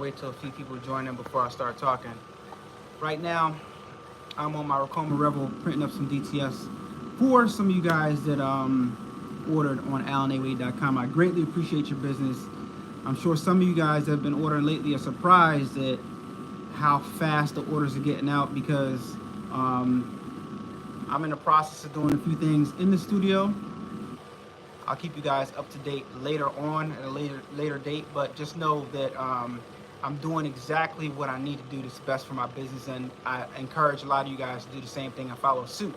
wait till a few people join in before I start talking. Right now, I'm on my Ricoma Rebel printing up some DTS for some of you guys that ordered on AllanAwade.com. I greatly appreciate your business. I'm sure some of you guys that have been ordering lately are surprised at how fast the orders are getting out, because I'm in the process of doing a few things in the studio. I'll keep you guys up to date later on at a later date, but just know that I'm doing exactly what I need to do that's best for my business, and I encourage a lot of you guys to do the same thing and follow suit.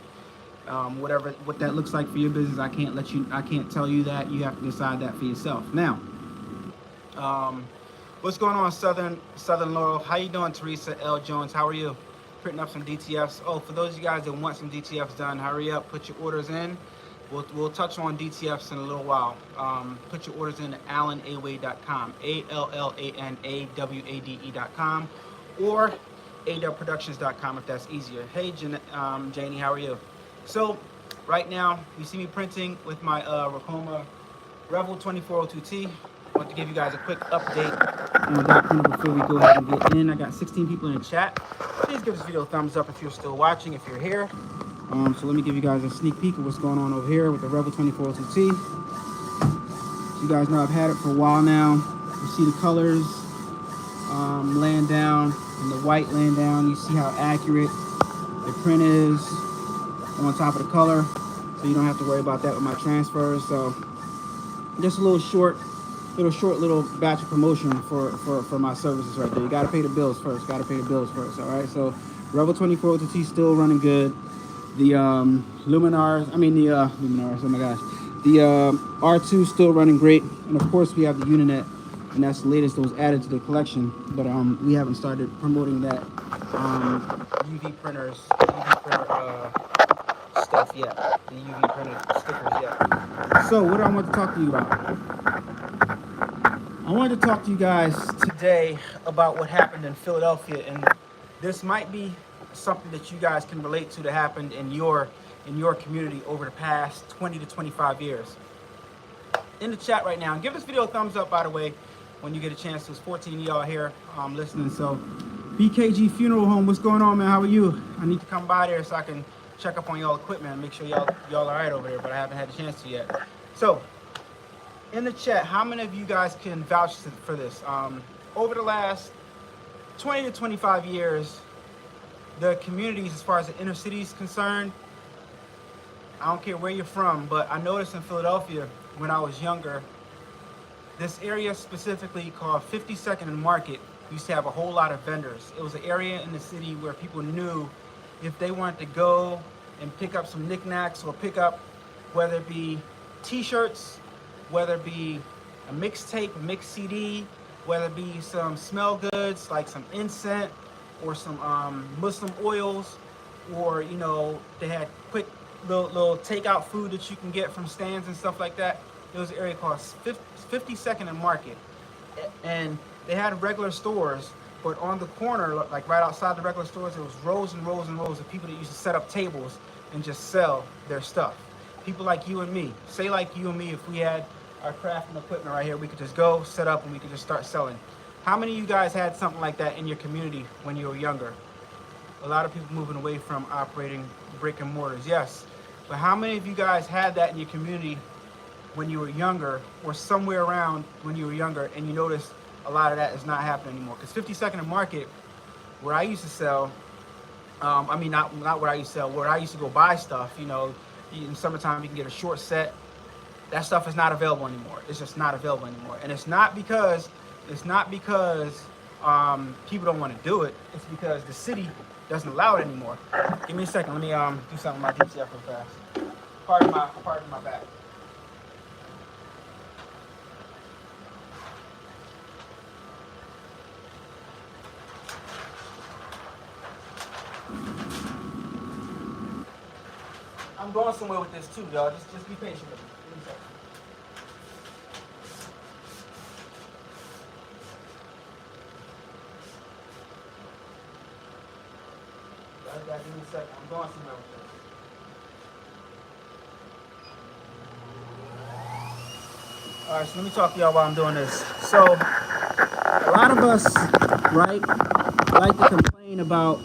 What that looks like for your business, I can't tell you that. You have to decide that for yourself. Now, what's going on, Southern Laurel? How you doing, Teresa L. Jones? How are you? Printing up some DTFs. Oh, for those of you guys that want some DTFs done, hurry up, put your orders in. We'll touch on DTFs in a little while. Put your orders in at AllanAwade.com, AllanAwade.com, or adubbproductions.com if that's easier. Hey, Janie, how are you? So, right now, you see me printing with my Ricoma Rebel 2402T. I want to give you guys a quick update on that printer before we go ahead and get in. I got 16 people in the chat. Please give this video a thumbs up if you're still watching, if you're here. So let me give you guys a sneak peek of what's going on over here with the Rebel 2402T. So you guys know I've had it for a while now. You see the colors laying down and the white laying down. You see how accurate the print is on top of the color. So you don't have to worry about that with my transfers. So just a little short batch of promotion for my services right there. You gotta pay the bills first. All right. So Rebel 2402T still running good. The Luminars, oh my gosh. The R2 still running great. And of course we have the Uninet, and that's the latest that was added to the collection. But we haven't started promoting that UV printer stuff yet. The UV printer stickers yet. So what do I want to talk to you about? I wanted to talk to you guys today about what happened in Philadelphia, and this might be something that you guys can relate to that happened in your community over the past 20 to 25 years. In the chat right now, and give this video a thumbs up, by the way, when you get a chance. There's 14 of y'all here listening. So BKG Funeral Home, what's going on, man? How are you? I need to come by there so I can check up on y'all equipment and make sure y'all all right over there, but I haven't had a chance to yet. So in the chat, how many of you guys can vouch for this? Over the last 20 to 25 years, the communities, as far as the inner city is concerned, I don't care where you're from, but I noticed in Philadelphia when I was younger, this area specifically called 52nd and Market used to have a whole lot of vendors. It was an area in the city where people knew if they wanted to go and pick up some knickknacks, or pick up, whether it be t-shirts, whether it be a mixtape, a mix CD, whether it be some smell goods like some incense, or some Muslim oils, or they had quick little takeout food that you can get from stands and stuff like that. There was an area called 52nd and Market, and they had regular stores, but on the corner, like right outside the regular stores, there was rows and rows and rows of people that used to set up tables and just sell their stuff. People like you and me. Say like you and me, if we had our craft and equipment right here, we could just go set up and we could just start selling. How many of you guys had something like that in your community when you were younger? A lot of people moving away from operating brick and mortars, yes. But how many of you guys had that in your community when you were younger, or somewhere around when you were younger, and you noticed a lot of that is not happening anymore? Because 52nd and Market, where I used to sell, not where I used to sell, where I used to go buy stuff, in summertime you can get a short set. That stuff is not available anymore. It's just not available anymore. And it's not because people don't want to do it. It's because the city doesn't allow it anymore. Give me a second. Let me do something with my DTF real fast. Pardon my back. I'm going somewhere with this too, y'all. Just be patient with me. Give me a second. Give me a second. I'm going somewhere with this. All right, so let me talk to y'all while I'm doing this. So A lot of us, right, like to complain about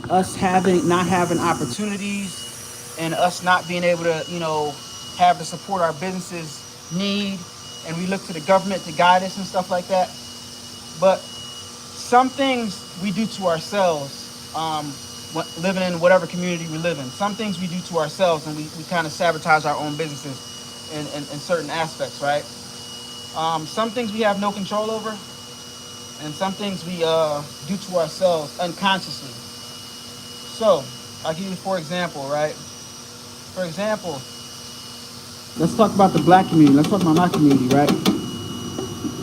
us not having opportunities and us not being able to, have the support our businesses need. And we look to the government to guide us and stuff like that. But some things we do to ourselves, living in whatever community we live in, some things we do to ourselves, and we kind of sabotage our own businesses in certain aspects, right? Some things we have no control over, and some things we do to ourselves unconsciously. So, I'll give you for example, right? For example, let's talk about the black community. Let's talk about my community, right?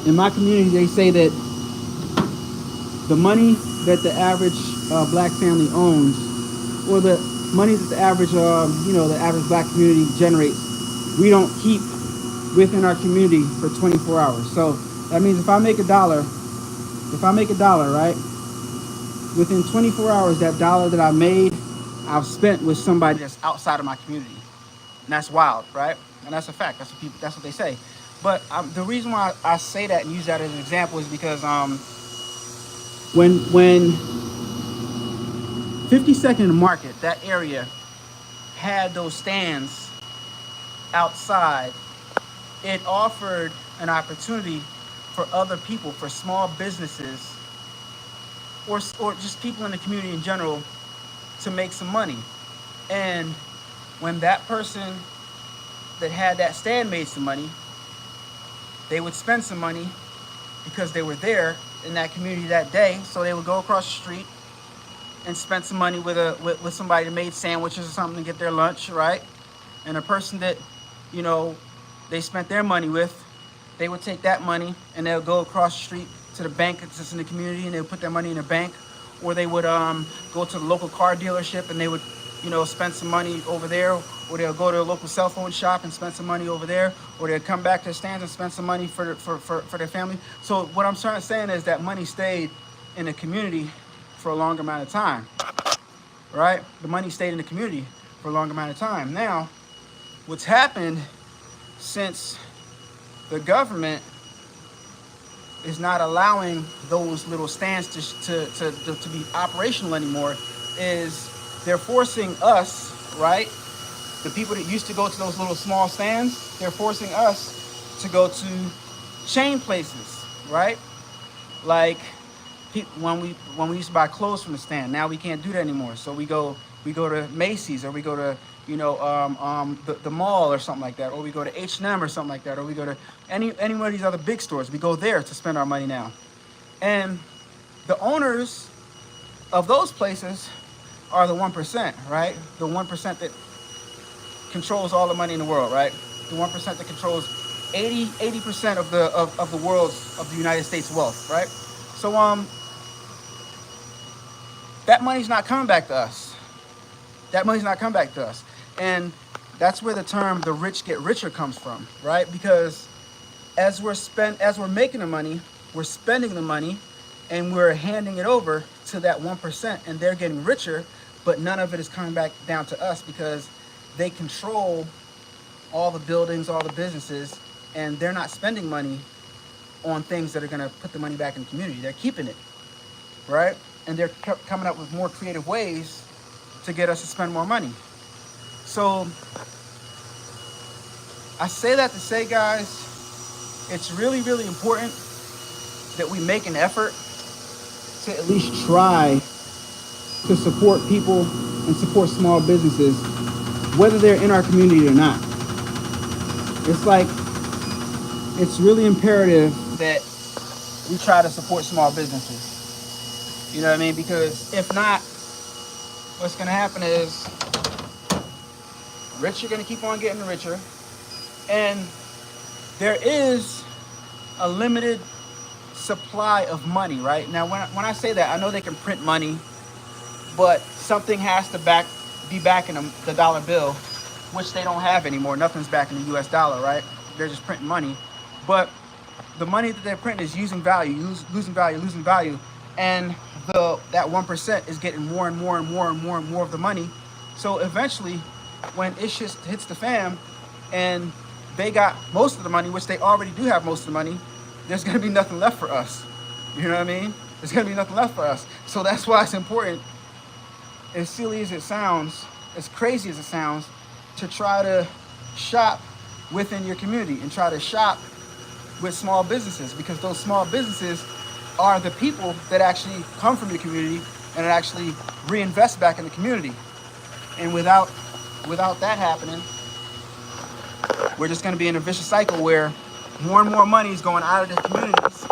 In my community, they say that the money that the average black family owns, or the money that the average, the average black community generates, we don't keep within our community for 24 hours. So that means if I make a dollar, right, within 24 hours, that dollar that I made, I've spent with somebody that's outside of my community. And that's wild, right? And that's a fact. That's what they say. But the reason why I say that and use that as an example is because when 52nd Market, that area, had those stands outside, it offered an opportunity for other people, for small businesses, or just people in the community in general, to make some money. And when that person that had that stand made some money, they would spend some money because they were there in that community that day. So they would go across the street and spend some money with somebody that made sandwiches or something to get their lunch, right? And a person that, they spent their money with, they would take that money and they'll go across the street to the bank that's in the community, and they would put their money in the bank. Or they would go to the local car dealership and they would, spend some money over there. Or they'll go to a local cell phone shop and spend some money over there. Or they'll come back to the stands and spend some money for their family. So what I'm trying to say is that money stayed in the community for a longer amount of time, right? The money stayed in the community for a longer amount of time. Now, what's happened since the government is not allowing those little stands to be operational anymore is they're forcing us, right? The people that used to go to those little small stands, they're forcing us to go to chain places, right? Like when we used to buy clothes from the stand, now we can't do that anymore. So we go to Macy's, or we go to the mall or something like that, or we go to H&M or something like that, or we go to any one of these other big stores. We go there to spend our money now. And the owners of those places are the 1%, right? The 1% that controls all the money in the world, right? The 1% that controls 80% of the United States wealth, right? So that money's not coming back to us. That money's not coming back to us. And that's where the term "the rich get richer" comes from, right? Because as we're making the money, we're spending the money, and we're handing it over to that 1%, and they're getting richer, but none of it is coming back down to us because they control all the buildings, all the businesses, and they're not spending money on things that are going to put the money back in the community. They're keeping it, right? And they're coming up with more creative ways to get us to spend more money. So I say that to say, guys, it's really, really important that we make an effort to at least try to support people and support small businesses, whether they're in our community or not. It's really imperative that we try to support small businesses. You know what I mean? Because if not, what's going to happen is rich are going to keep on getting richer, and there is a limited supply of money, right? Now, when I say that, I know they can print money, but something has to be backing the dollar bill, which they don't have anymore. Nothing's backing the US dollar, right? They're just printing money. But the money that they're printing is losing value. And that 1% is getting more and more of the money. So eventually, when it just hits the fan and they got most of the money, which they already do have most of the money, there's going to be nothing left for us. You know what I mean? There's gonna be nothing left for us. So that's why it's important, as silly as it sounds, as crazy as it sounds, to try to shop within your community and try to shop with small businesses, because those small businesses are the people that actually come from your community and that actually reinvest back in the community. And without that happening, we're just going to be in a vicious cycle where more and more money is going out of the communities,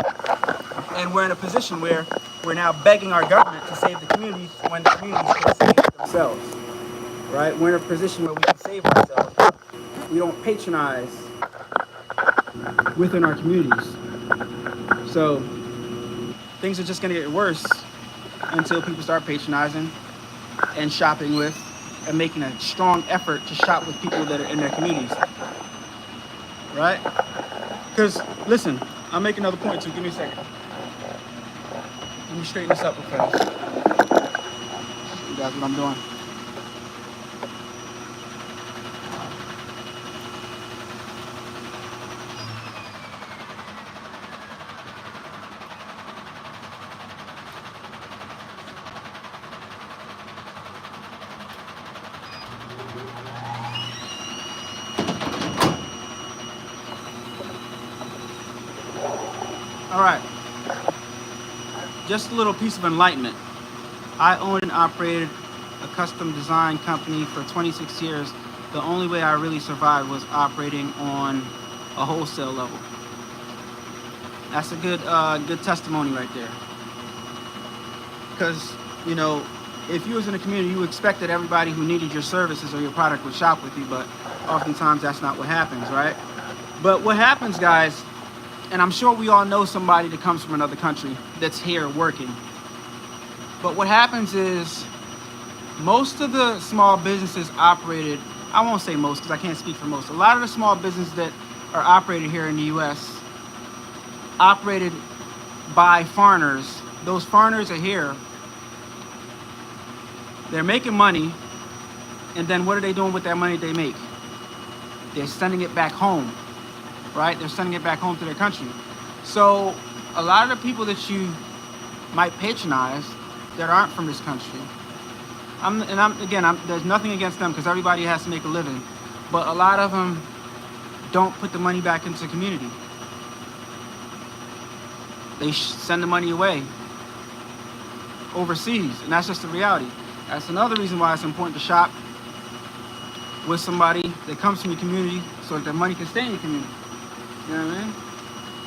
and we're in a position where we're now begging our government to save the communities when the communities can save themselves. Right? We're in a position where we can save ourselves. We don't patronize within our communities. So things are just going to get worse until people start patronizing and shopping with and making a strong effort to shop with people that are in their communities. Right? Because, listen, I'll make another point too. Give me a second. Let me straighten this up real fast. Show you guys what I'm doing. All right. Just a little piece of enlightenment. I owned and operated a custom design company for 26 years. The only way I really survived was operating on a wholesale level. That's a good testimony right there. Because, you know, if you was in a community, you expect that everybody who needed your services or your product would shop with you, but oftentimes that's not what happens, right? But what happens, guys, and I'm sure we all know somebody that comes from another country that's here working. But what happens is most of the small businesses operated, I won't say most because I can't speak for most. A lot of the small businesses that are operated here in the U.S. operated by foreigners. Those foreigners are here. They're making money. And then what are they doing with that money they make? They're sending it back home. Right? They're sending it back home to their country. So a lot of the people that you might patronize that aren't from this country, there's nothing against them because everybody has to make a living, but a lot of them don't put the money back into the community. They send the money away overseas, and that's just the reality. That's another reason why it's important to shop with somebody that comes from your community so that their money can stay in your community. You know what I mean?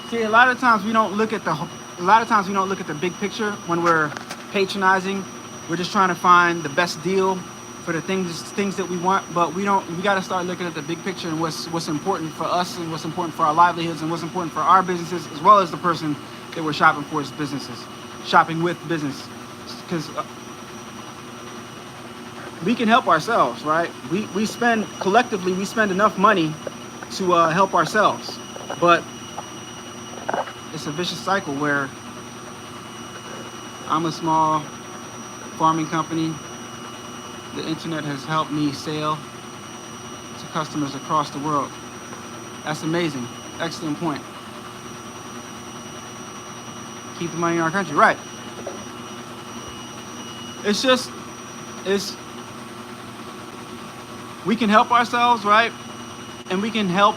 See, a lot of times we don't look at the big picture when we're patronizing. We're just trying to find the best deal for the things that we want, but we got to start looking at the big picture and what's important for us and what's important for our livelihoods and what's important for our businesses, as well as the person that we're shopping for is businesses, shopping with business, because we can help ourselves, right? We spend enough money to help ourselves. But it's a vicious cycle where I'm a small farming company. The internet has helped me sell to customers across the world. That's amazing. Excellent point. Keep the money in our country. Right. We can help ourselves, right? And we can help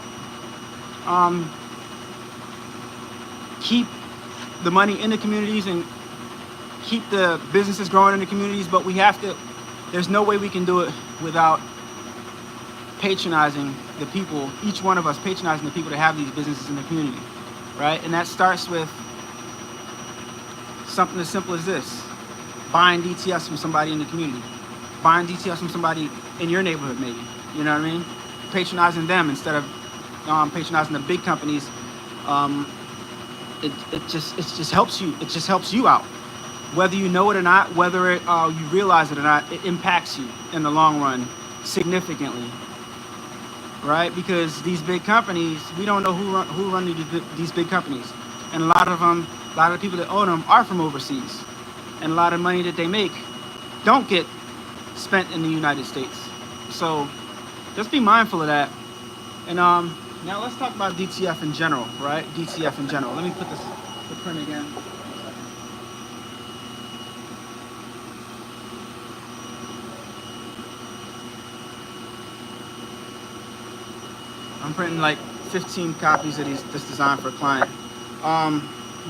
keep the money in the communities and keep the businesses growing in the communities, but there's no way we can do it without patronizing the people, each one of us patronizing the people that have these businesses in the community, right? And that starts with something as simple as this: buying DTS from somebody in the community, buying DTS from somebody in your neighborhood, maybe, you know what I mean? Patronizing them instead of patronizing the big companies. It just helps you. It just helps you out, whether you know it or not, whether you realize it or not. It impacts you in the long run significantly, right? Because these big companies, we don't know who run these big companies, and a lot of the people that own them are from overseas, and a lot of money that they make don't get spent in the United States. So just be mindful of that. And now let's talk about DTF in general, right? DTF in general. Let me put the print again. I'm printing like 15 copies of this design for a client.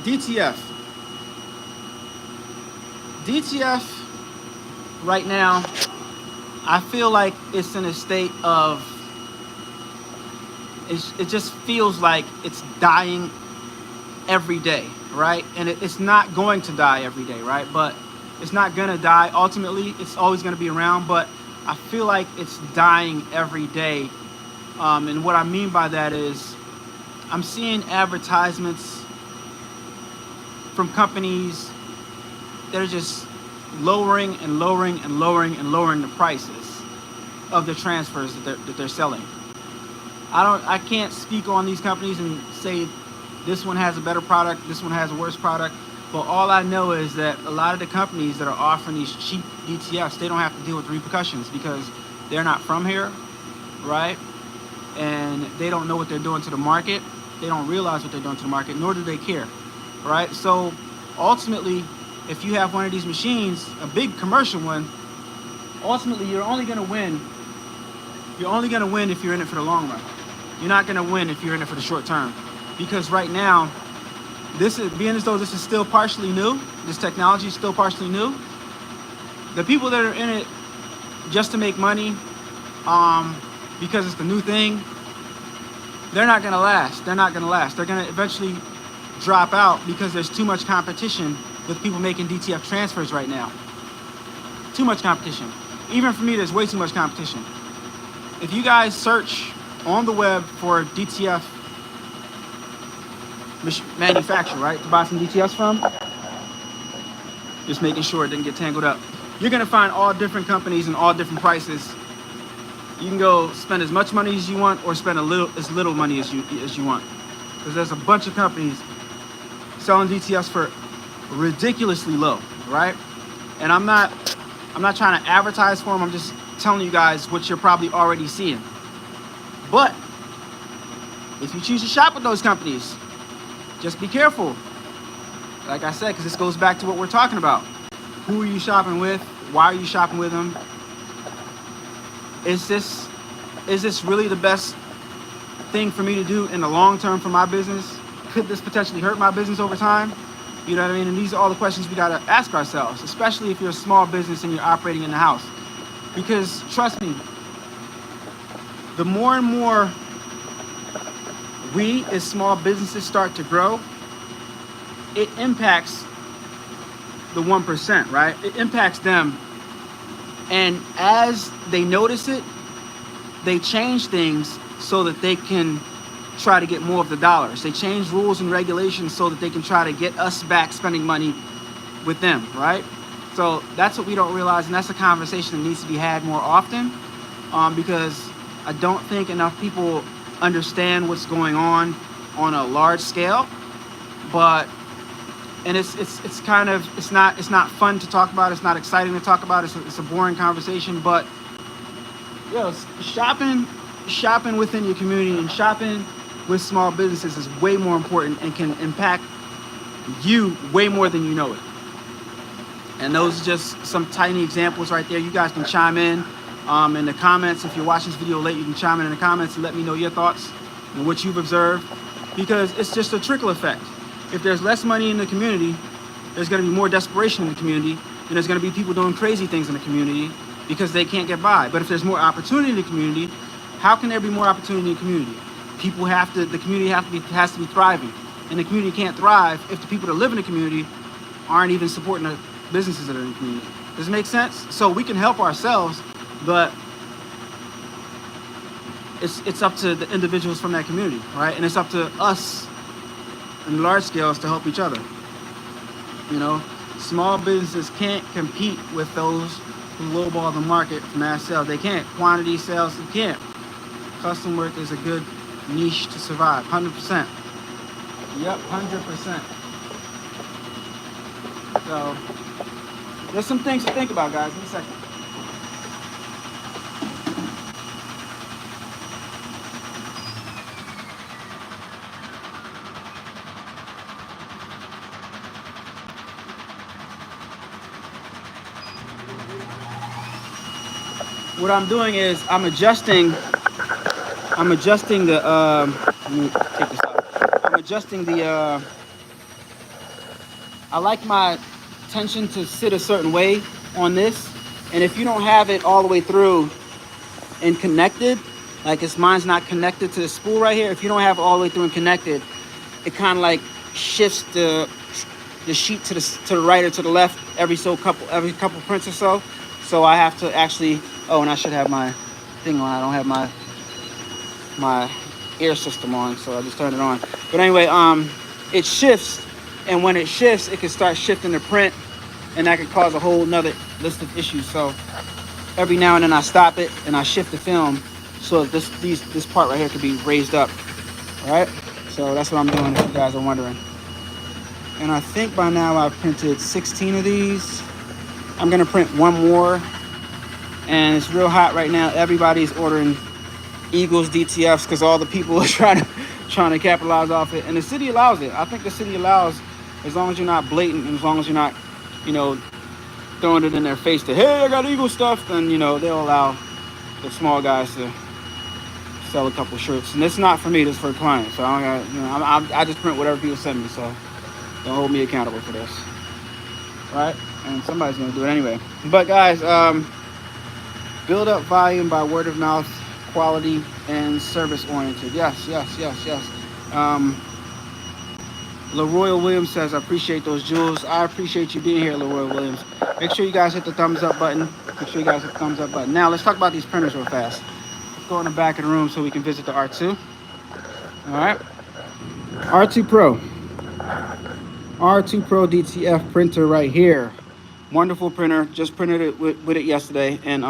DTF. DTF right now, I feel like it's in a state of, it just feels like it's dying every day, right? And it's not going to die every day, right? But it's not gonna die. Ultimately, it's always gonna be around, but I feel like it's dying every day. And what I mean by that is I'm seeing advertisements from companies that are just lowering and lowering and lowering and lowering the prices of the transfers that they're selling. I can't speak on these companies and say this one has a better product, this one has a worse product, but all I know is that a lot of the companies that are offering these cheap DTFs, they don't have to deal with the repercussions because they're not from here, right? And they don't know what they're doing to the market. They don't realize what they're doing to the market, nor do they care, right? So ultimately, if you have one of these machines, a big commercial one, ultimately you're only gonna win. You're only gonna win if you're in it for the long run. You're not gonna win if you're in it for the short term. Because right now, this is, being as though this is still partially new, this technology is still partially new, the people that are in it just to make money, because it's the new thing, they're not gonna last. They're not gonna last. They're gonna eventually drop out because there's too much competition with people making DTF transfers right now. Too much competition. Even for me, there's way too much competition. If you guys search on the web for DTF manufacturer, right, to buy some DTFs from, just making sure it didn't get tangled up, you're gonna find all different companies and all different prices. You can go spend as much money as you want or spend as little money as you want. Because there's a bunch of companies selling DTFs for ridiculously low, right? And I'm not trying to advertise for them. I'm just telling you guys what you're probably already seeing. But if you choose to shop with those companies, just be careful. Like I said, because this goes back to what we're talking about. Who are you shopping with? Why are you shopping with them? Is this really the best thing for me to do in the long term for my business? Could this potentially hurt my business over time? You know what I mean? And these are all the questions we gotta ask ourselves, especially if you're a small business and you're operating in the house. Because trust me, the more and more we as small businesses start to grow, it impacts the 1%, right? It impacts them. And as they notice it, they change things so that they can try to get more of the dollars. They change rules and regulations so that they can try to get us back spending money with them, right? So that's what we don't realize, and that's a conversation that needs to be had more often, because I don't think enough people understand what's going on a large scale. But and it's not fun to talk about. It's not exciting to talk about. It's a boring conversation. But shopping within your community and shopping with small businesses is way more important and can impact you way more than you know it. And those are just some tiny examples right there. You guys can chime in the comments. If you're watching this video late, you can chime in the comments and let me know your thoughts and what you've observed, because it's just a trickle effect. If there's less money in the community, there's going to be more desperation in the community, and there's going to be people doing crazy things in the community because they can't get by. But if there's more opportunity in the community, how can there be more opportunity in the community? The community has to be thriving, and the community can't thrive if the people that live in the community aren't even supporting the businesses that are in the community. Does it make sense? So we can help ourselves, but it's up to the individuals from that community, right? And it's up to us in large scales to help each other. You know, small businesses can't compete with those who lowball the market for mass sales. They can't. Quantity sales, you can't. Custom work is a good niche to survive, 100%. Yep, 100%. So there's some things to think about, guys. Give me a second. What I'm doing is I'm adjusting I'm adjusting the, let me take this out. I'm adjusting the, I like my tension to sit a certain way on this. And if you don't have it all the way through and connected, like mine's not connected to the spool right here. If you don't have it all the way through and connected, it kind of like shifts the sheet to the right or to the left every couple prints or so. So I have to actually, oh, and I should have my thing on. I don't have my air system on, so I just turned it on. But anyway, it shifts, and when it shifts, it can start shifting the print, and that could cause a whole nother list of issues. So every now and then I stop it and I shift the film so this part right here could be raised up. All right, so that's what I'm doing if you guys are wondering. And I think by now I've printed 16 of these. I'm gonna print one more, and it's real hot right now. Everybody's ordering Eagles DTFs because all the people are trying to capitalize off it, and the city allows it. I think the city allows, as long as you're not blatant and as long as you're not, throwing it in their face that, hey, I got Eagle stuff, then they'll allow the small guys to sell a couple shirts. And it's not for me, this is for a client. So I just print whatever people send me, so don't hold me accountable for this. Right? And somebody's gonna do it anyway. But guys, build up volume by word of mouth, quality and service oriented. Yes. Leroy Williams says, I appreciate those jewels. I appreciate you being here, Leroy Williams. Make sure you guys hit the thumbs up button. Now let's talk about these printers real fast. Let's go in the back of the room so we can visit the R2. All right. R2 Pro DTF printer right here. Wonderful printer. Just printed it with it yesterday. And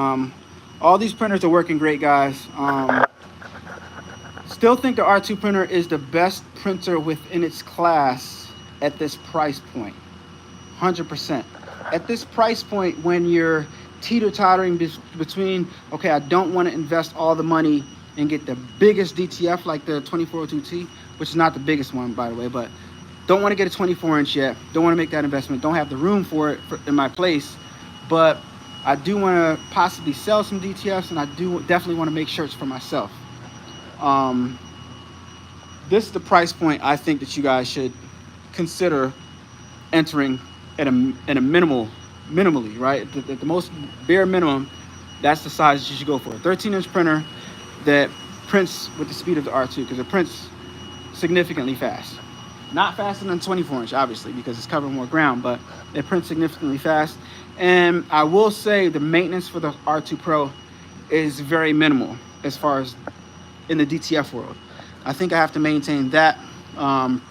all these printers are working great, guys. Still think the R2 printer is the best printer within its class at this price point. 100%. At this price point, when you're teeter-tottering between, okay, I don't want to invest all the money and get the biggest DTF like the 2402T, which is not the biggest one, by the way, but don't want to get a 24-inch yet. Don't want to make that investment. Don't have the room for it in my place, but I do want to possibly sell some DTFs, and I do definitely want to make shirts for myself. This is the price point I think that you guys should consider entering at a minimally, right? The most bare minimum, that's the size that you should go for. A 13-inch printer that prints with the speed of the R2, because it prints significantly fast. Not faster than 24-inch, obviously, because it's covering more ground, but it prints significantly fast. And I will say the maintenance for the R2 Pro is very minimal as far as in the DTF world. I think I have to maintain that the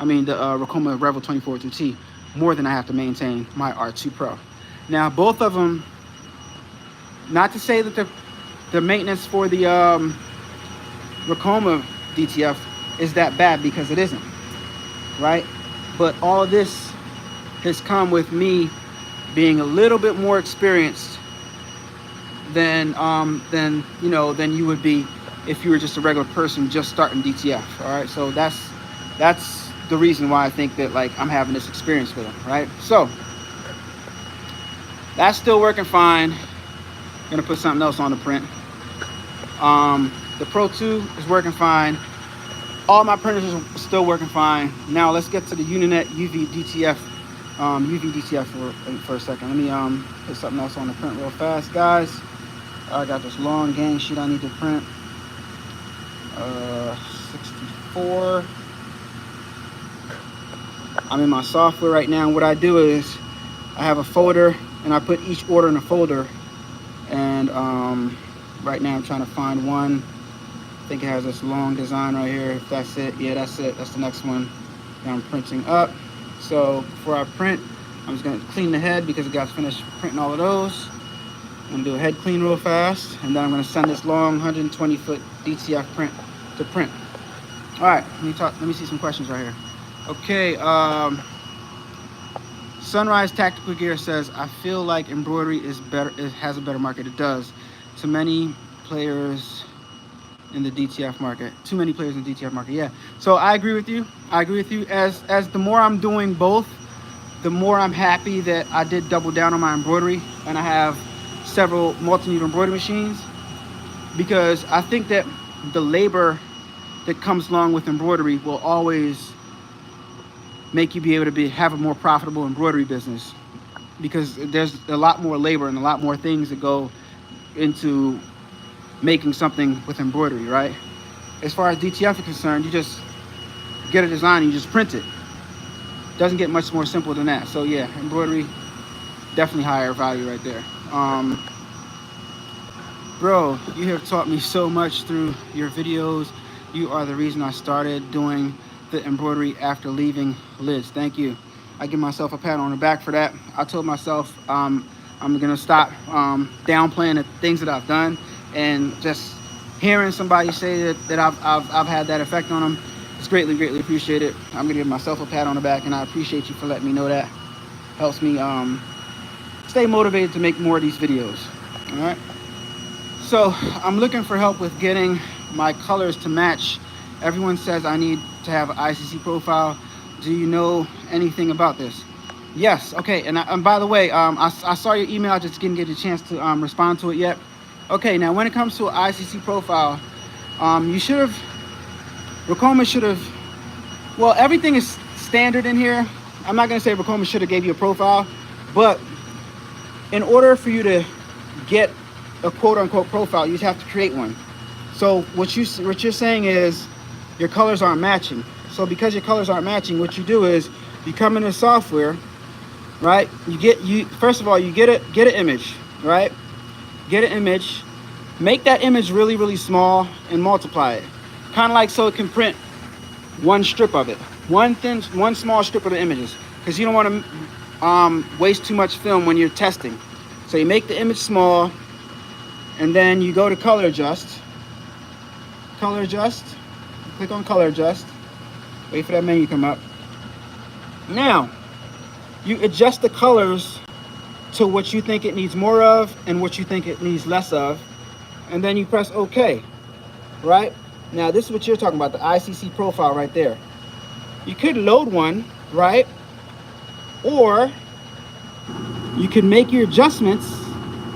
Ricoma Revel 2402T more than I have to maintain my R2 Pro. Now, both of them, not to say that the maintenance for the Ricoma DTF is that bad, because it isn't, right? But all of this has come with me being a little bit more experienced than you would be if you were just a regular person just starting DTF. All right, so that's the reason why I think that I'm having this experience with them, right? So that's still working fine. Gonna put something else on the print. The Pro 2 is working fine. All my printers are still working fine. Now let's get to the Uninet UV DTF for a second. Let me put something else on the print real fast, guys. I got this long gang sheet I need to print. 64. I'm in my software right now. What I do is I have a folder and I put each order in a folder. And right now I'm trying to find one. I think it has this long design right here. If that's it, yeah, that's it. That's the next one that I'm printing up. So before I print, I'm just gonna clean the head because I got finished printing all of those. I'm gonna do a head clean real fast, and then I'm gonna send this long 120-foot DTF print to print. All right, let me see some questions right here. Okay, Sunrise Tactical Gear says, I feel like embroidery is better. It has a better market. It does. Too many players in the DTF market. Too many players in the DTF market. Yeah. So I agree with you. As the more I'm doing both, the more I'm happy that I did double down on my embroidery, and I have several multi-needle embroidery machines. because I think that the labor that comes along with embroidery will always make you be able to have a more profitable embroidery business, because there's a lot more labor and a lot more things that go into making something with embroidery, right? As far as DTF is concerned, you just get a design and you just print it. Doesn't get much more simple than that. So yeah, embroidery, definitely higher value right there. Bro, you have taught me so much through your videos. You are the reason I started doing the embroidery after leaving Liz. Thank you. I give myself a pat on the back for that. I told myself I'm gonna stop downplaying the things that I've done, and just hearing somebody say that I've had that effect on them, it's greatly appreciated. I'm gonna give myself a pat on the back, and I appreciate you for letting me know that. Helps me stay motivated to make more of these videos. All right. So I'm looking for help with getting my colors to match. Everyone says I need to have an ICC profile. Do you know anything about this? Yes. Okay. And by the way, I saw your email. I just didn't get a chance to respond to it yet. Okay. Now, when it comes to an ICC profile, you should have, Ricoma should have, well, everything is standard in here. I'm not going to say Ricoma should have gave you a profile, but in order for you to get a quote unquote profile, you have to create one. So what you're saying is your colors aren't matching. So because your colors aren't matching, what you do is you come into software, right? First of all, you get an image, right? Get an image, make that image really small and multiply it. Kind of like so it can print one strip of it, one small strip of the images, because you don't want to waste too much film when you're testing. So you make the image small, and then you go to color adjust, click on color adjust, wait for that menu to come up. Now, you adjust the colors to what you think it needs more of and what you think it needs less of, and then you press OK, right? Now, this is what you're talking about, the ICC profile right there. You could load one, right? Or you can make your adjustments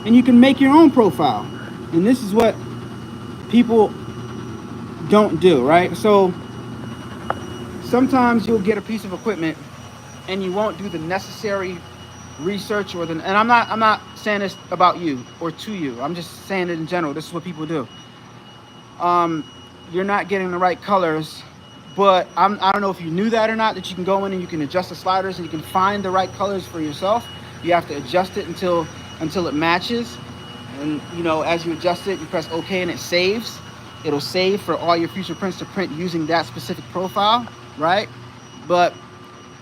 and you can make your own profile. And this is what people don't do, right? So sometimes you'll get a piece of equipment and you won't do the necessary research and I'm not saying this about you or to you. I'm just saying it in general. This is what people do. You're not getting the right colors, but I don't know if you knew that or not, that you can go in and you can adjust the sliders and you can find the right colors for yourself. You have to adjust it until it matches. And you know, as you adjust it, you press OK and it saves. It'll save for all your future prints to print using that specific profile, right? But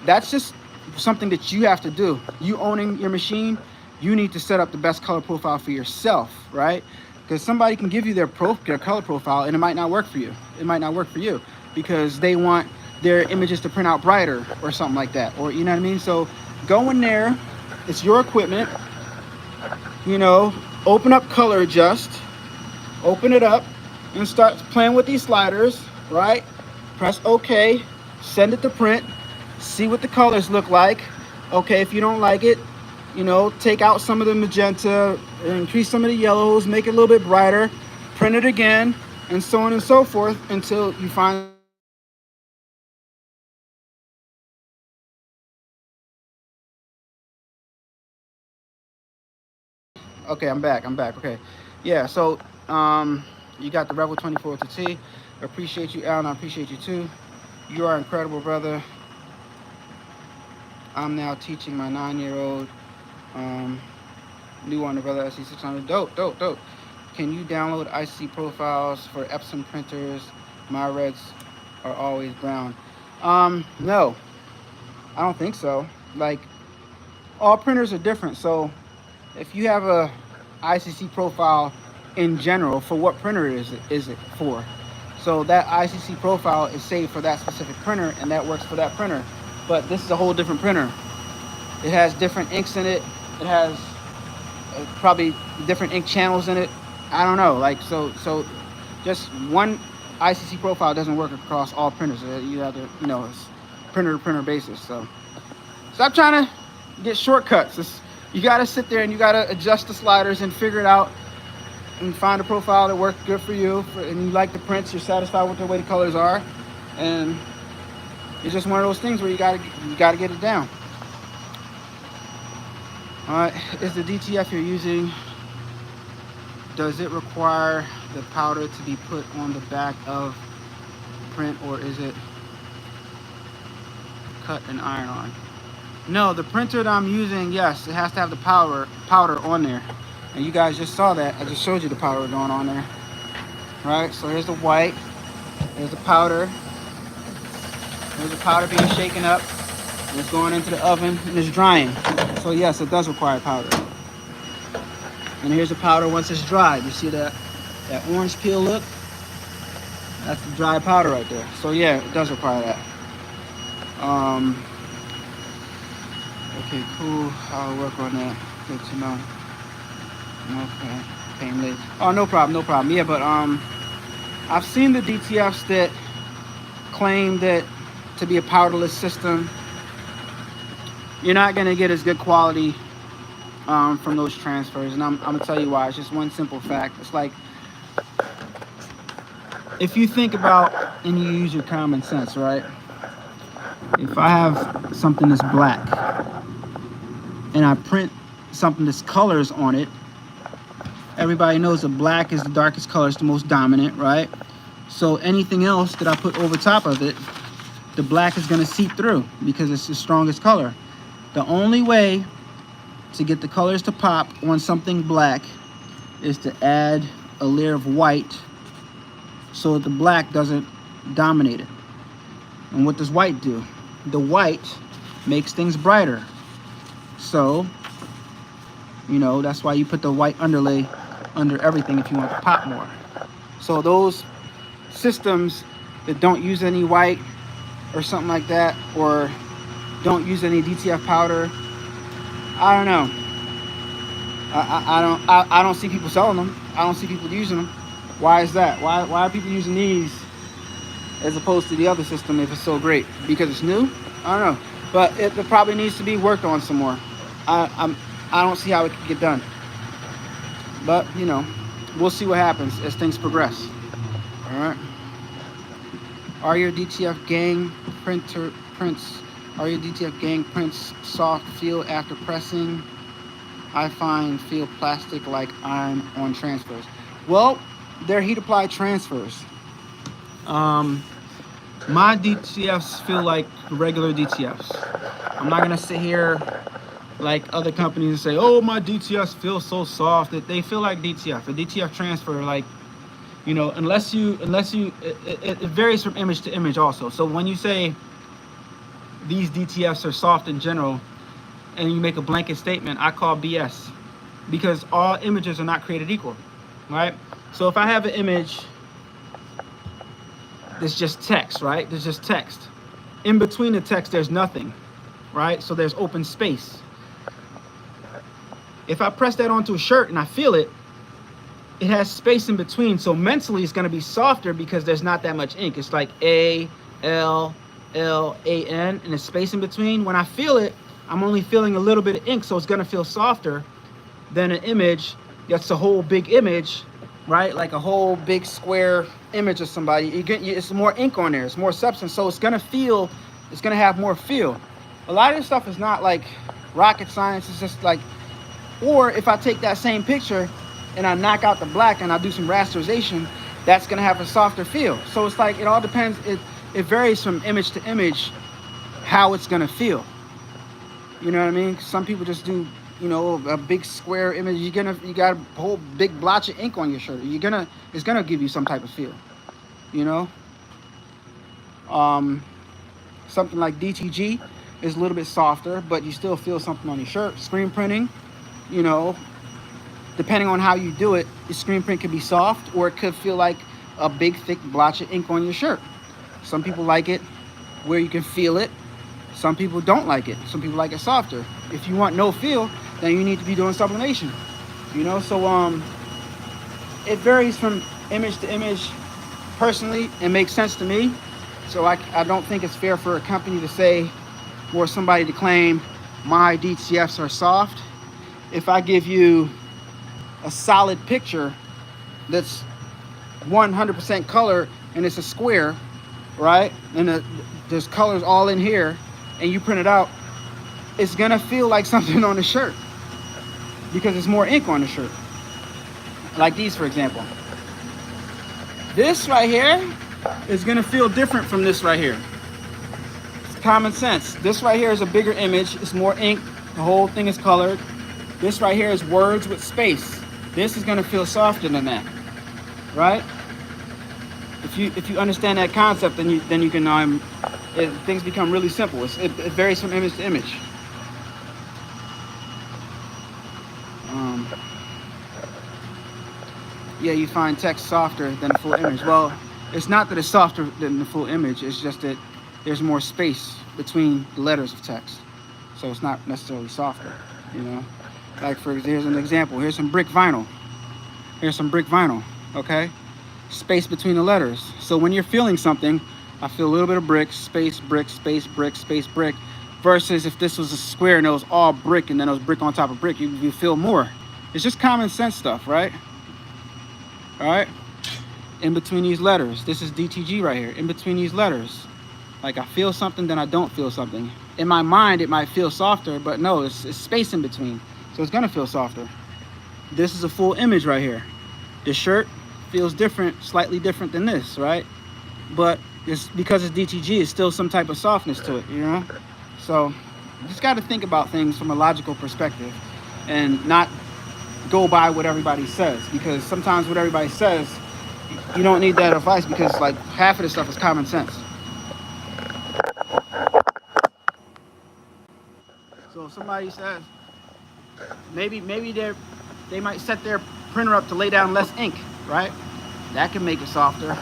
that's just something that you have to do. You owning your machine, you need to set up the best color profile for yourself, right? Because somebody can give you their color profile and it might not work for you. It might not work for you because they want their images to print out brighter or something like that, or you know what I mean? So go in there, it's your equipment, you know, open up color adjust, open it up and start playing with these sliders, right? Press OK, send it to print, see what the colors look like. Okay, if you don't like it, you know, take out some of the magenta, increase some of the yellows, make it a little bit brighter, print it again, and so on and so forth until you find. Okay, I'm back. Okay, yeah. So you got the Rebel 24 to T. Appreciate you, Allan. I appreciate you too. You are incredible, brother. I'm now teaching my 9-year-old. New on the brother SC600. Dope. Can you download IC profiles for Epson printers? My reds are always brown. No, I don't think so. Like, all printers are different. So if you have a ICC profile in general, for what printer is it for? So that ICC profile is saved for that specific printer and that works for that printer. But this is a whole different printer. It has different inks in it. It has probably different ink channels in it. I don't know. Like, so just one ICC profile doesn't work across all printers. You have to, you know, it's printer to printer basis. So stop trying to get shortcuts. You got to sit there and you got to adjust the sliders and figure it out. and find a profile that works good for you, and you like the prints, you're satisfied with the way the colors are, and it's just one of those things where you gotta get it down. All right, is the DTF you're using, does it require the powder to be put on the back of print, or is it cut and iron on? No, the printer that I'm using, yes, it has to have the powder on there. And you guys just saw that. I just showed you the powder going on there. Right, so here's the white, here's the powder. There's the powder being shaken up, and it's going into the oven, and it's drying. So yes, it does require powder. And here's the powder once it's dried. You see that orange peel look? That's the dry powder right there. So yeah, it does require that. Okay, cool. I'll work on that. Good to know. Okay, pain late. Oh, no problem. Yeah, but I've seen the DTFs that claim that to be a powderless system, you're not gonna get as good quality from those transfers, and I'm gonna tell you why. It's just one simple fact. It's like, if you think about and you use your common sense, right? If I have something that's black and I print something that's colors on it, everybody knows that black is the darkest color, it's the most dominant, right? So anything else that I put over top of it, the black is going to seep through because it's the strongest color. The only way to get the colors to pop on something black is to add a layer of white so that the black doesn't dominate it. And what does white do? The white makes things brighter. So, you know, that's why you put the white underlay under everything if you want to pop more. So those systems that don't use any white or something like that, or don't use any DTF powder, I don't know. I don't see people selling them. I don't see people using them. Why is that? Why are people using these as opposed to the other system if it's so great? Because it's new? I don't know. But it probably needs to be worked on some more. I don't see how it can get done. But, you know, we'll see what happens as things progress. All right. Are your DTF gang prints soft feel after pressing? I find feel plastic like I'm on transfers. Well, they're heat applied transfers. My DTFs feel like regular DTFs. I'm not gonna sit here like other companies and say, oh, my DTFs feel so soft. That they feel like DTF. A DTF transfer, like, you know, unless you it varies from image to image also. So when you say these DTFs are soft in general and you make a blanket statement, I call BS, because all images are not created equal, right? So if I have an image that's just text, right? There's just text. In between the text, there's nothing, right? So there's open space. If I press that onto a shirt and I feel it, it has space in between. So mentally, it's going to be softer because there's not that much ink. It's like A, L, L, A, N, and there's space in between. When I feel it, I'm only feeling a little bit of ink, so it's going to feel softer than an image that's a whole big image, right? Like a whole big square image of somebody. It's more ink on there. It's more substance, so it's going to have more feel. A lot of this stuff is not like rocket science. It's just like, or if I take that same picture and I knock out the black and I do some rasterization, that's going to have a softer feel. So it's like, it all depends. It varies from image to image how it's going to feel. You know what I mean? Some people just do, you know, a big square image. You got a whole big blotch of ink on your shirt. It's gonna give you some type of feel, you know. Something like DTG is a little bit softer, but you still feel something on your shirt. Screen printing, you know, depending on how you do it, the screen print could be soft, or it could feel like a big thick blotch of ink on your shirt. Some people like it where you can feel it. Some people don't like it. Some people like it softer. If you want no feel, then you need to be doing sublimation. You know, so it varies from image to image. Personally, it makes sense to me. So I don't think it's fair for a company to say, or somebody to claim, my DTFs are soft. If I give you a solid picture that's 100% color and it's a square, right? And there's colors all in here, and you print it out, it's gonna feel like something on the shirt because there's more ink on the shirt. Like these, for example. This right here is gonna feel different from this right here. It's common sense. This right here is a bigger image. It's more ink. The whole thing is colored. This right here is words with space. This is gonna feel softer than that, right? If you understand that concept, then you can things become really simple. It varies from image to image. Yeah, you find text softer than the full image. Well, it's not that it's softer than the full image. It's just that there's more space between the letters of text, so it's not necessarily softer. You know, like here's an example. Here's some brick vinyl. Here's some brick vinyl. Okay. Space between the letters. So when you're feeling something, I feel a little bit of brick, space, brick, space, brick, space, brick, versus if this was a square and it was all brick and then it was brick on top of brick, you feel more. It's just common sense stuff, right? All right. In between these letters, this is DTG right here. In between these letters, like I feel something, then I don't feel something. In my mind, it might feel softer, but no, it's space in between, so it's gonna feel softer. This is a full image right here. This shirt feels different, slightly different than this, right? But it's because it's DTG, it's still some type of softness to it, you know? So you just got to think about things from a logical perspective and not go by what everybody says, because sometimes what everybody says, you don't need that advice, because like half of this stuff is common sense. So if somebody says maybe they might set their printer up to lay down less ink, right? That can make it softer.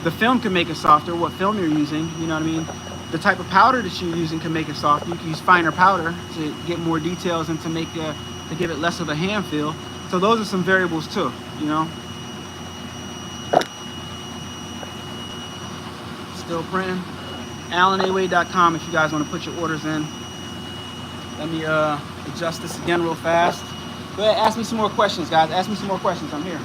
The film can make it softer, what film you're using, you know what I mean? The type of powder that you're using can make it softer. You can use finer powder to get more details and to give it less of a hand feel. So those are some variables too, you know? Still printing. AllanAway.com if you guys want to put your orders in. Let me adjust this again real fast. Go ahead, ask me some more questions, guys. Ask me some more questions. I'm here.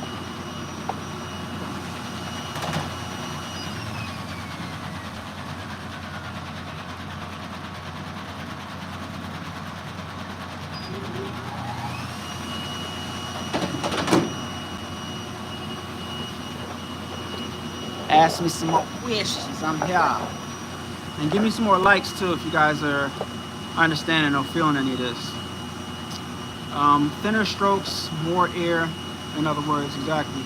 Ask me some more questions. I'm here. And give me some more likes too if you guys are understanding or feeling any of this. Thinner strokes, more air, in other words, exactly.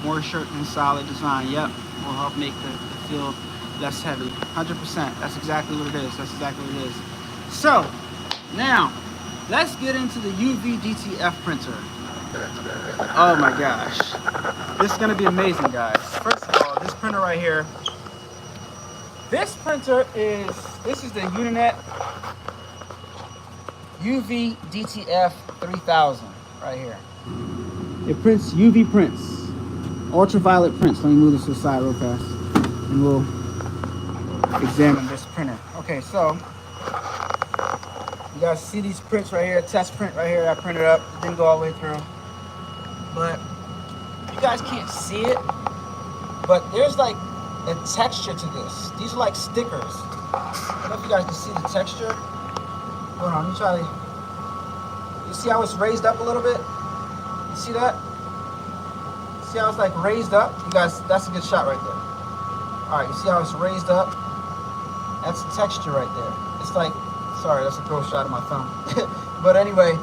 More shirt and solid design, yep, will help make the feel less heavy. 100%, that's exactly what it is. That's exactly what it is. So, now, let's get into the UV DTF printer. Oh my gosh. This is gonna be amazing, guys. First of all, this printer right here, this is the Uninet UV DTF 3000 right here. It prints UV prints, ultraviolet prints. Let me move this to the side real fast and we'll examine this printer. Okay, so you guys see these prints right here, test print right here. I printed up, it didn't go all the way through, but you guys can't see it, but there's like a texture to this. These are like stickers. I don't know if you guys can see the texture. Hold on, let me try to. You see how it's raised up a little bit? You see that? See how it's like raised up? You guys, that's a good shot right there. All right, you see how it's raised up? That's the texture right there. It's like, sorry, that's a close shot of my thumb. But anyway,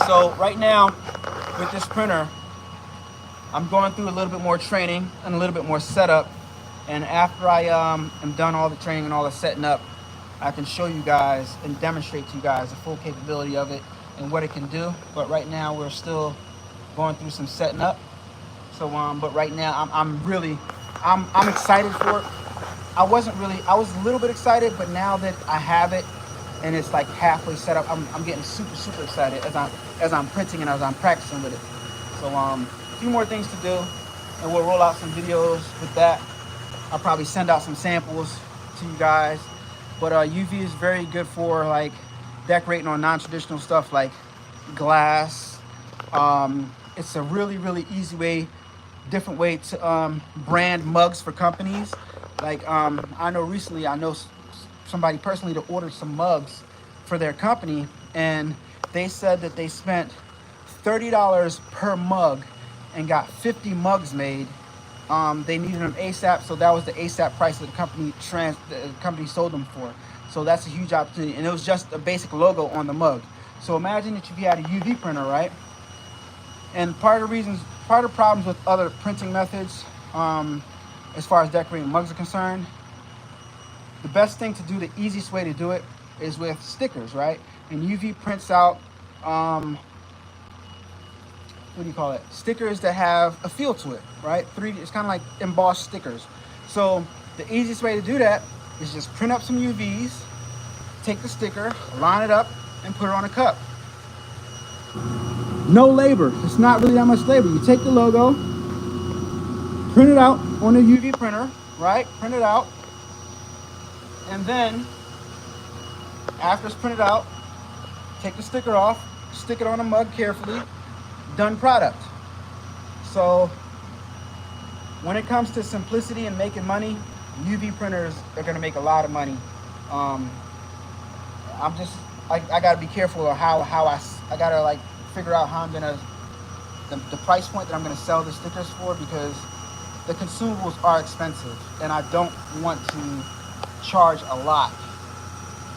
so right now with this printer, I'm going through a little bit more training and a little bit more setup. And after I am done all the training and all the setting up, I can show you guys and demonstrate to you guys the full capability of it and what it can do. But right now we're still going through some setting up. So, but right now I'm excited for it. I was a little bit excited, but now that I have it and it's like halfway set up, I'm getting super excited as I'm printing and as I'm practicing with it. So, a few more things to do, and we'll roll out some videos with that. I'll probably send out some samples to you guys. But UV is very good for like decorating on non-traditional stuff like glass, It's a really, really easy way, different way to brand mugs for companies. Like I know recently, somebody personally that ordered some mugs for their company, and they said that they spent $30 per mug and got 50 mugs made. They needed them ASAP, so that was the ASAP price that the company sold them for. So that's a huge opportunity, and it was just a basic logo on the mug. So imagine that if you had a UV printer, right? And part of the problems with other printing methods, as far as decorating mugs are concerned, the best thing to do, the easiest way to do it, is with stickers, right? And UV prints out, what do you call it? Stickers that have a feel to it, right? 3D, it's kind of like embossed stickers. So the easiest way to do that is just print up some UVs, take the sticker, line it up, and put it on a cup. No labor. It's not really that much labor. You take the logo, print it out on the UV printer, right? Print it out. And then, after it's printed out, take the sticker off, stick it on a mug carefully, done product. So, when it comes to simplicity and making money, UV printers are gonna make a lot of money. I gotta be careful of how I gotta like figure out how I'm gonna, the price point that I'm gonna sell the stickers for, because the consumables are expensive and I don't want to charge a lot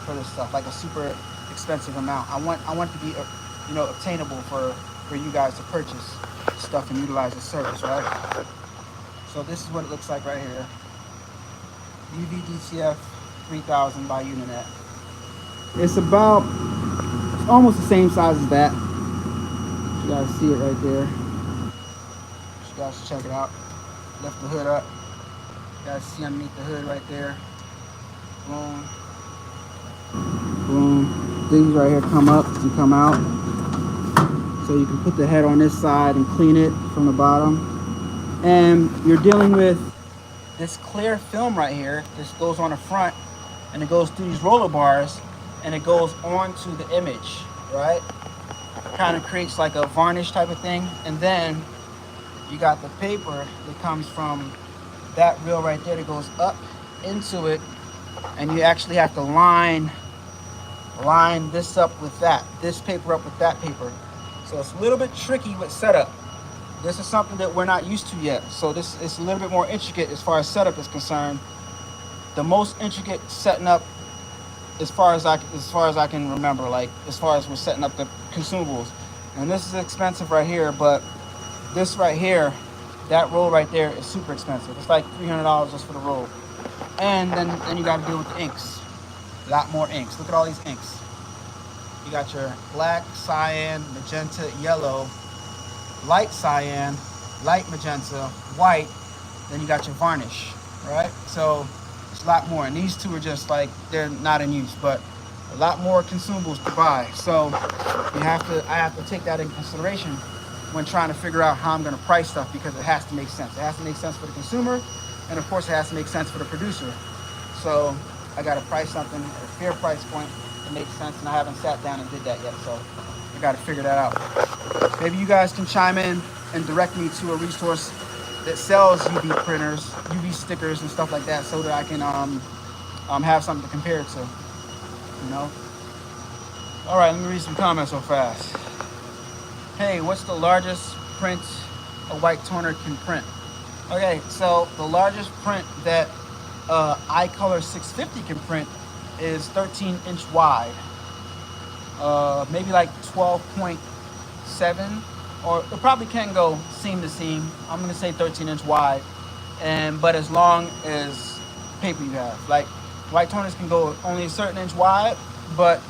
for this stuff, like a super expensive amount. I want it to be, obtainable for you guys to purchase stuff and utilize the service, right? So this is what it looks like right here. UV DCF 3000 by Uninet. It's almost the same size as that. You guys see it right there. You guys check it out. Lift the hood up. You guys see underneath the hood right there. Boom. Boom. These right here come up and come out. So you can put the head on this side and clean it from the bottom. And you're dealing with this clear film right here. This goes on the front and it goes through these roller bars and it goes onto the image, right? Kind of creates like a varnish type of thing. And then you got the paper that comes from that reel right there that goes up into it, and you actually have to line this up with this paper up with that paper. So it's a little bit tricky with setup. This is something that we're not used to yet. So this is a little bit more intricate as far as setup is concerned. The most intricate setting up as far as I can remember, like as far as we're setting up the consumables. And this is expensive right here, but this right here, that roll right there is super expensive. It's like $300 just for the roll. And then you got to deal with the inks. A lot more inks. Look at all these inks. You got your black, cyan, magenta, yellow, light cyan, light magenta, white. Then you got your varnish, right? So it's a lot more. And these two are just like, they're not in use, but a lot more consumables to buy. So I have to take that into consideration when trying to figure out how I'm going to price stuff, because it has to make sense. It has to make sense for the consumer, and of course it has to make sense for the producer. So I got to price something at a fair price point that makes sense, and I haven't sat down and did that yet, so I got to figure that out. Maybe you guys can chime in and direct me to a resource that sells UV printers, UV stickers and stuff like that, so that I can have something to compare it to, All right, let me read some comments real fast. Hey, what's the largest print a white toner can print? Okay, so the largest print that iColor 650 can print is 13-inch wide. Maybe like 12.7, or it probably can go seam to seam. I'm gonna say 13-inch wide, but as long as paper you have. Like white toners can go only a certain inch wide, but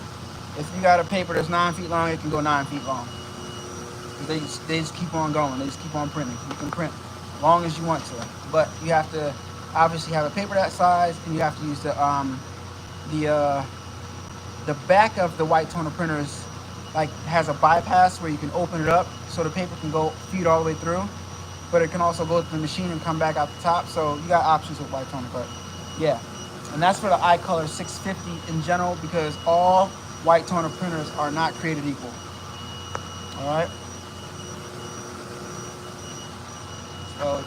if you got a paper that's 9 feet long, it can go 9 feet long. They just keep on going. They just keep on printing. You can print as long as you want to, but you have to obviously have a paper that size, and you have to use the back of the white toner printers has a bypass where you can open it up so the paper can go feed all the way through, but it can also go to the machine and come back out the top. So you got options with white toner, but yeah, and that's for the iColor 650 in general, because all white toner printers are not created equal. All right.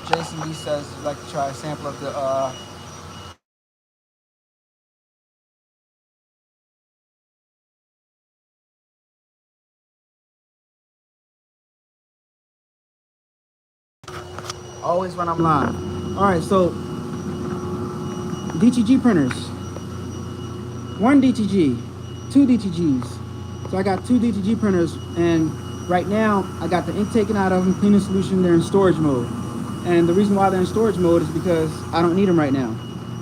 Jason Lee says he'd like to try a sample of the always when I'm live. All right, so DTG printers. One DTG, two DTGs. So I got two DTG printers, and right now I got the ink taken out of them, cleaning solution, they're in storage mode. And the reason why they're in storage mode is because I don't need them right now.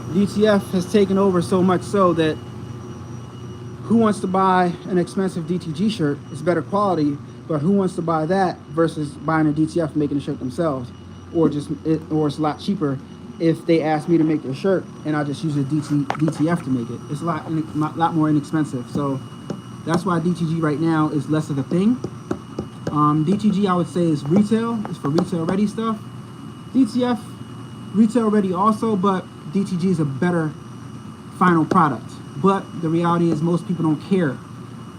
DTF has taken over so much so that who wants to buy an expensive DTG shirt? It's better quality, but who wants to buy that versus buying a DTF and making a shirt themselves? Or it's a lot cheaper if they ask me to make their shirt and I just use a DTF to make it. It's a lot more inexpensive. So that's why DTG right now is less of a thing. DTG I would say is retail. It's for retail ready stuff. DTF, retail ready also, but DTG is a better final product. But the reality is most people don't care.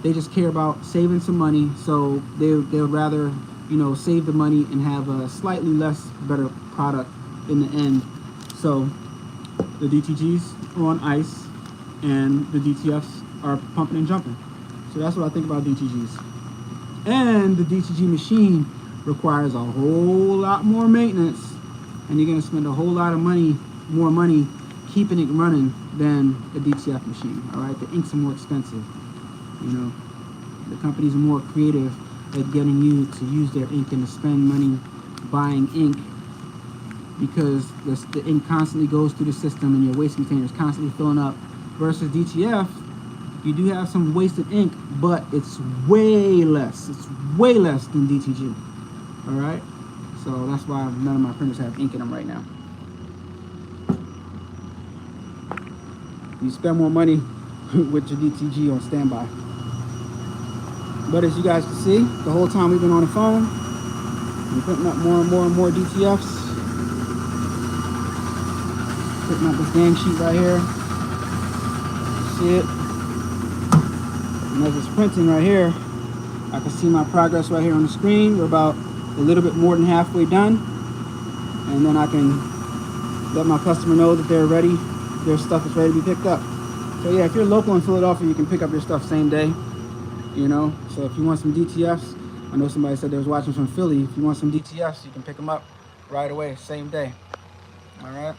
They just care about saving some money, so they would rather, you know, save the money and have a slightly less better product in the end. So the DTGs are on ice and the DTFs are pumping and jumping. So that's what I think about DTGs. And the DTG machine requires a whole lot more maintenance, and you're gonna spend a whole lot of more money keeping it running than the DTF machine. All right, the inks are more expensive. You know, the companies are more creative at getting you to use their ink and to spend money buying ink, because the ink constantly goes through the system and your waste container is constantly filling up. Versus DTF, you do have some wasted ink, but it's way less. It's way less than DTG. All right, so that's why none of my printers have ink in them right now. You spend more money with your DTG on standby. But as you guys can see, the whole time we've been on the phone, we're putting up more and more DTFs. Putting up this gang sheet right here. You see it? And as it's printing right here, I can see my progress right here on the screen. We're about a little bit more than halfway done. And then I can let my customer know that they're ready. Their stuff is ready to be picked up. So yeah, if you're local in Philadelphia, you can pick up your stuff same day. You know, so if you want some DTFs, I know somebody said they was watching from Philly. If you want some DTFs, you can pick them up right away, same day. All right.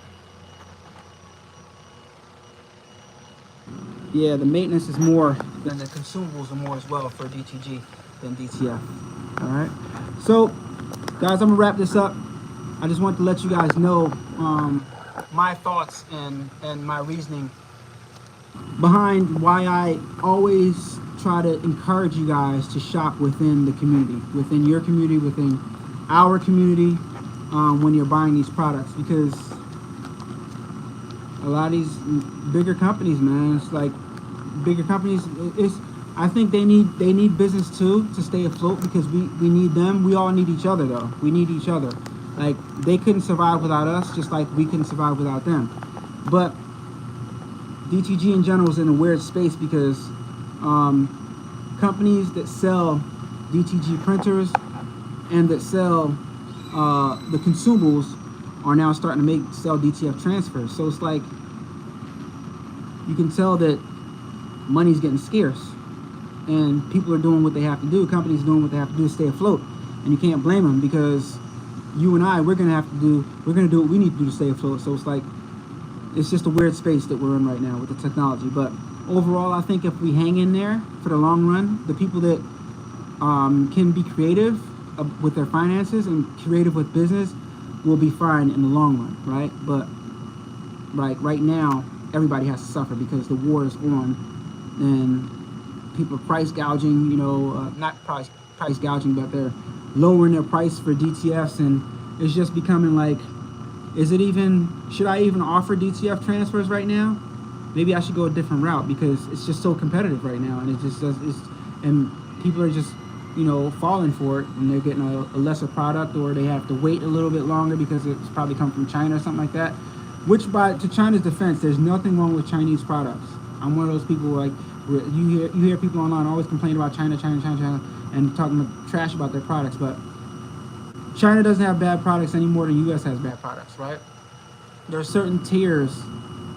Yeah, the maintenance is more than the consumables are more as well for DTG than DTF. All right. So, guys, I'm gonna wrap this up. I just want to let you guys know my thoughts and my reasoning behind why I always try to encourage you guys to shop within the community, within your community, within our community, when you're buying these products, because a lot of these bigger companies, man, it's like bigger companies, I think they need business too to stay afloat, because we need them. We all need each other though. We need each other. Like, they couldn't survive without us, just like we couldn't survive without them. But DTG in general is in a weird space, because companies that sell DTG printers and that sell the consumables are now starting to sell DTF transfers. So it's like, you can tell that money's getting scarce and people are doing what they have to do. Companies are doing what they have to do to stay afloat, and you can't blame them, because you and I, we're gonna do what we need to do to stay afloat. So it's like, it's just a weird space that we're in right now with the technology. But overall, I think if we hang in there for the long run, the people that can be creative with their finances and creative with business will be fine in the long run, right? But like right now, everybody has to suffer because the war is on, and people are price gouging, you know, not price gouging, but they're lowering their price for DTFs, and it's just becoming like, should I even offer DTF transfers right now? Maybe I should go a different route, because it's just so competitive right now, and and people are just, you know, falling for it, and they're getting a lesser product, or they have to wait a little bit longer because it's probably come from China or something like that. Which, to China's defense, there's nothing wrong with Chinese products. I'm one of those people, like, where you hear people online always complain about China, and talking trash about their products, but China doesn't have bad products any more than US has bad products, right? There are certain tiers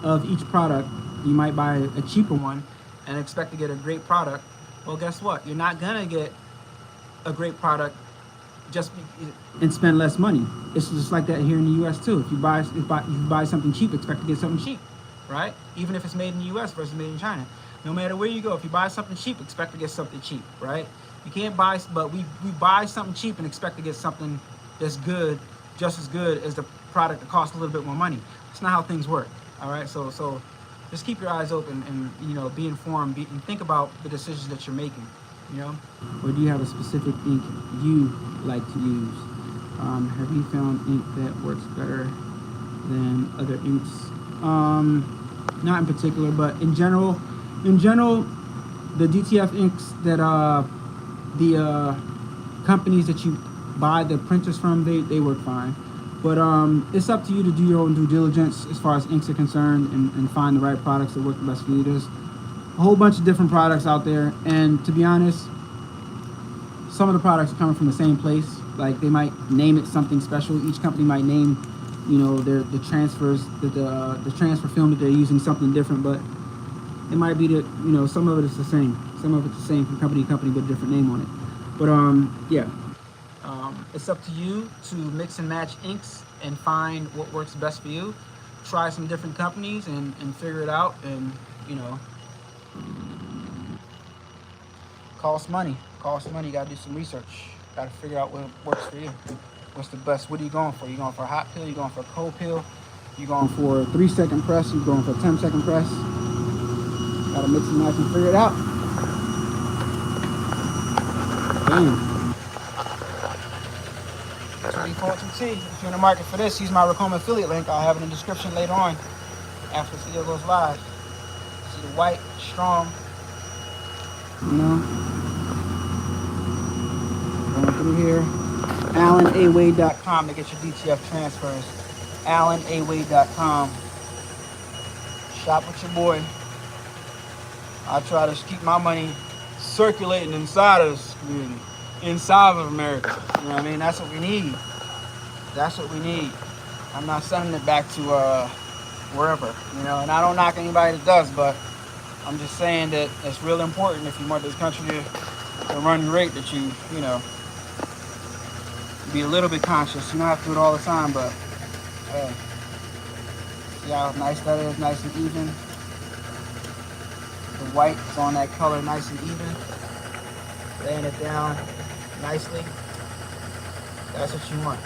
of each product. You might buy a cheaper one and expect to get a great product. Well, guess what? You're not gonna get a great product and spend less money. It's just like that here in the US too. If you buy something cheap, expect to get something cheap, right? Even if it's made in the US versus made in China. No matter where you go, if you buy something cheap, expect to get something cheap, right? You can't buy, but we buy something cheap and expect to get something that's good, just as good as the product that costs a little bit more money. It's not how things work, all right? So just keep your eyes open and be informed, and think about the decisions that you're making, Or do you have a specific ink you like to use? Have you found ink that works better than other inks? Not in particular, but in general, the DTF inks that the companies that you buy the printers from, they work fine. But it's up to you to do your own due diligence as far as inks are concerned and find the right products that work the best for you. There's a whole bunch of different products out there, and to be honest, some of the products are coming from the same place. Like they might name it something special. Each company might name, the transfers, the transfer film that they're using something different, but it might be that some of it is the same. Some of it's the same from company to company, but a different name on it. But yeah. It's up to you to mix and match inks and find what works best for you. Try some different companies and figure it out, and costs money. You gotta do some research. Gotta figure out what works for you. What's the best? What are you going for? You going for a hot pill? You going for a cold pill? You going for a 3-second press? You going for a 10-second press? Gotta mix and match and figure it out. Boom. If you're in the market for this, use my Ricoma affiliate link. I'll have it in the description later on after this video goes live. See the white, strong, going through here. AllanAwade.com to get your DTF transfers. AllanAwade.com. Shop with your boy. I try to keep my money circulating inside of this community, inside of America. You know what I mean? That's what we need. That's what we need. I'm not sending it back to wherever, and I don't knock anybody that does, but I'm just saying that it's real important if you want this country to run great that you be a little bit conscious. You don't have to do it all the time, but hey, see how nice that is, nice and even. The white is on that color, nice and even. Laying it down nicely. That's what you want.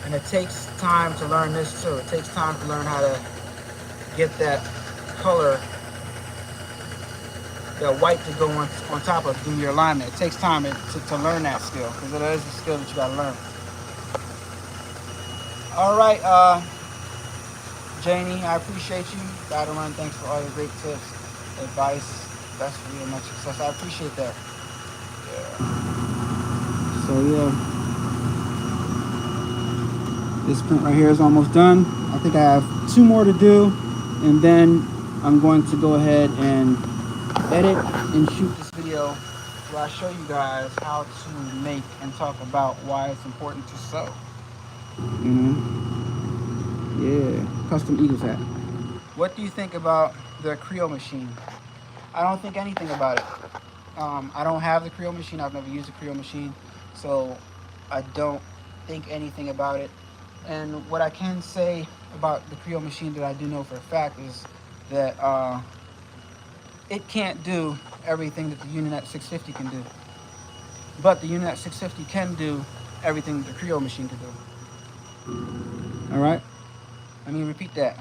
And it takes time to learn this too. It takes time to learn how to get that color, that white to go on top of, do your alignment. It takes time to learn that skill, because it is a skill that you gotta learn. All right, Janie, I appreciate you. Gotta run. Thanks for all your great tips, advice. Best for you and much success. I appreciate that. Yeah. So yeah. This print right here is almost done. I think I have 2 more to do, and then I'm going to go ahead and edit and shoot this video where I show you guys how to make and talk about why it's important to sew. Yeah, custom Eagles hat. What do you think about the Creo machine? I don't think anything about it. I don't have the Creo machine. I've never used the Creo machine, so I don't think anything about it. And what I can say about the Creo machine that I do know for a fact is that it can't do everything that the Uninet 650 can do. But the Uninet 650 can do everything that the Creo machine can do. All right? Let me repeat that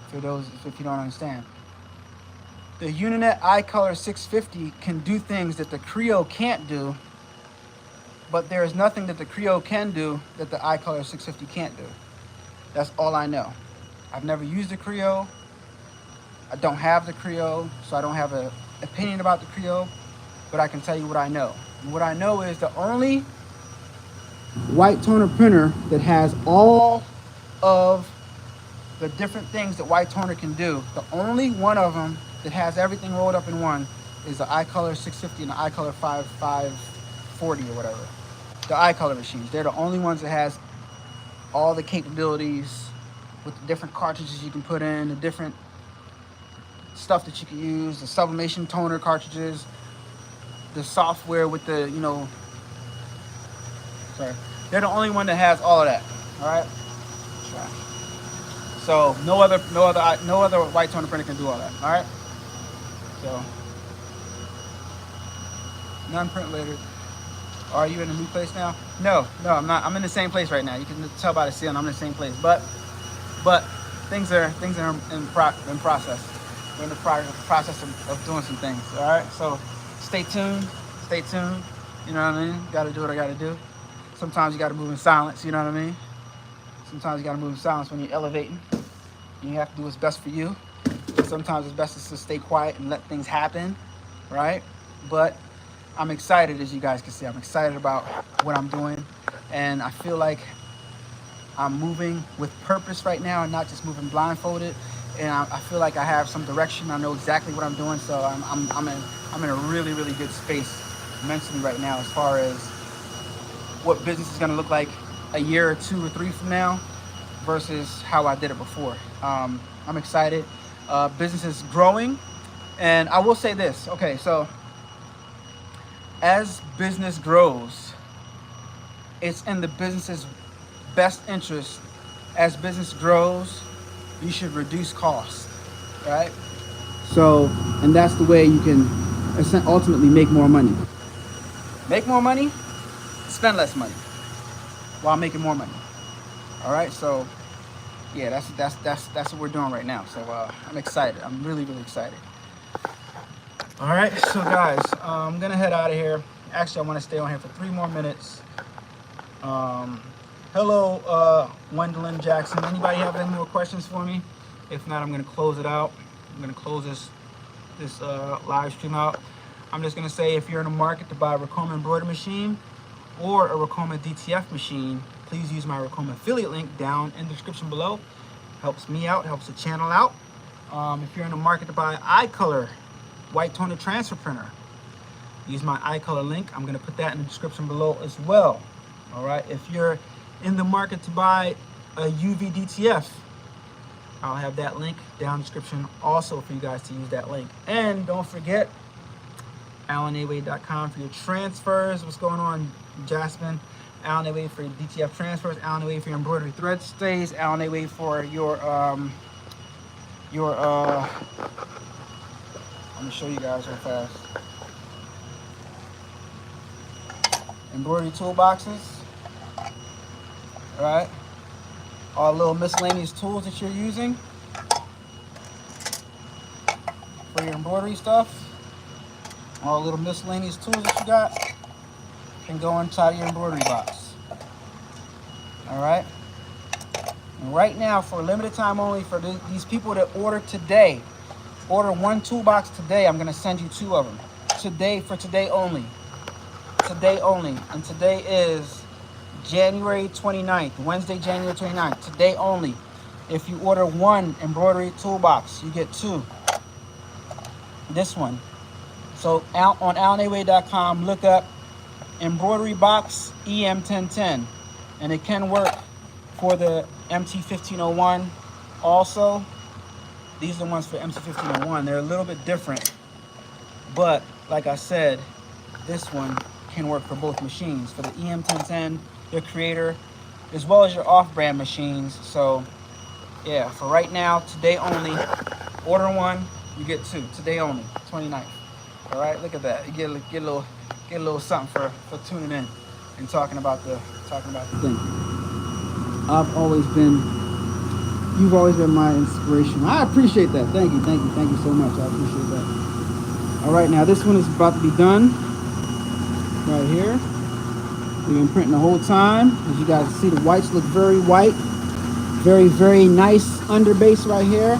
for those if you don't understand. The Uninet iColor 650 can do things that the Creo can't do, but there is nothing that the Creo can do that the iColor 650 can't do. That's all I know. I've never used the Creo. I don't have the Creo, so I don't have an opinion about the Creo, but I can tell you what I know. And what I know is the only white toner printer that has all of the different things that white toner can do, the only one of them that has everything rolled up in one is the iColor 650 and the iColor 5540 or whatever. the eye color machines. They're the only ones that has all the capabilities with the different cartridges you can put in, the different stuff that you can use, the sublimation toner cartridges, the software with the, sorry. They're the only one that has all of that. All right. So no other white toner printer can do all that. All right. So non-print later. Are you in a new place now? No, I'm not. I'm in the same place right now. You can tell by the ceiling. I'm in the same place. But things are in process. We're in the process of doing some things. All right. So stay tuned. Stay tuned. You know what I mean? Got to do what I got to do. Sometimes you got to move in silence. You know what I mean? Sometimes you got to move in silence when you're elevating. You have to do what's best for you. Sometimes it's best to stay quiet and let things happen, right? But I'm excited, as you guys can see. I'm excited about what I'm doing, and I feel like I'm moving with purpose right now and not just moving blindfolded. And I feel like I have some direction. I know exactly what I'm doing, so I'm in a really, really good space mentally right now as far as what business is going to look like a year or 2 or 3 from now versus how I did it before. I'm excited. Business is growing, and I will say this. Okay, so as business grows, it's in the business's best interest. As business grows, you should reduce costs, right? So, and that's the way you can ultimately make more money. Make more money, spend less money while making more money. All right, so yeah, that's what we're doing right now. So I'm excited. I'm really, really excited. All right, so guys, I'm gonna head out of here. Actually, I want to stay on here for 3 more minutes. Hello, Gwendolyn Jackson. Anybody have any more questions for me? If not, I'm gonna close it out. I'm gonna close this live stream out. I'm just gonna say, if you're in the market to buy a Ricoma embroidery machine or a Ricoma DTF machine, please use my Ricoma affiliate link down in the description below. Helps me out, helps the channel out. If you're in the market to buy eye color white toner transfer printer, use my eye color link. I'm gonna put that in the description below as well. All right, if you're in the market to buy a UV DTF, I'll have that link down in the description also for you guys to use that link. And don't forget, AllanAwade.com for your transfers. What's going on, Jasmine? Allan A-Wade for your DTF transfers, Allan A-Wade for your embroidery thread stays, Allan A-Wade for your I'm gonna show you guys real fast. Embroidery toolboxes. All right, all the little miscellaneous tools that you're using for your embroidery stuff. All the little miscellaneous tools that you got can go inside of your embroidery box. All right. And right now, for a limited time only, for these people that order today, order 1 toolbox today. I'm gonna send you 2 of them today, for today only. Today only, and today is January 29th, Wednesday, January 29th. Today only. If you order 1 embroidery toolbox, you get 2. This one. So on AllanAwade.com, look up embroidery box EM1010, and it can work for the MT1501 also. These are the ones for MT1501. They're a little bit different, but like I said, this one can work for both machines, for the EM1010, your creator, as well as your off-brand machines. So yeah, for right now, today only, order 1, you get 2. Today only, 29th. All right, look at that. You get a little something for tuning in and talking about the thing. You've always been my inspiration. I appreciate that. Thank you so much. I appreciate that. All right, now this one is about to be done right here. We've been printing the whole time. As you guys see, the whites look very white. Very, very nice underbase right here.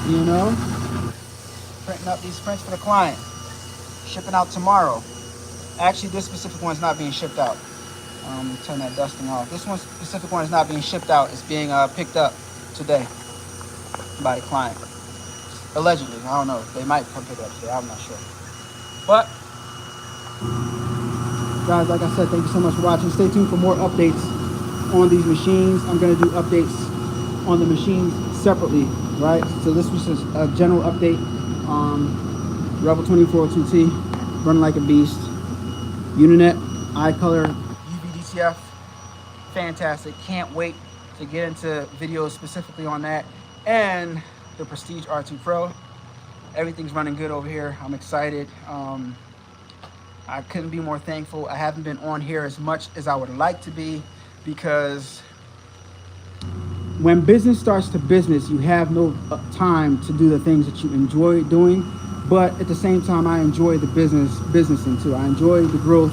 You know, printing up these prints for the client. Shipping out tomorrow. Actually, this specific one is not being shipped out. Turn that dusting off. This one specific one is not being shipped out. It's being picked up today by the client. Allegedly. I don't know. They might come pick it up today. I'm not sure. But guys, like I said, thank you so much for watching. Stay tuned for more updates on these machines. I'm going to do updates on the machines separately, right? So this was just a general update. Rebel 2402T, running like a beast. Uninet, iColor, UVDTF, fantastic. Can't wait to get into videos specifically on that. And the Prestige R2 Pro. Everything's running good over here. I'm excited. I couldn't be more thankful. I haven't been on here as much as I would like to be, because when business starts to business, you have no time to do the things that you enjoy doing. But at the same time, I enjoy the businessing too. I enjoy the growth.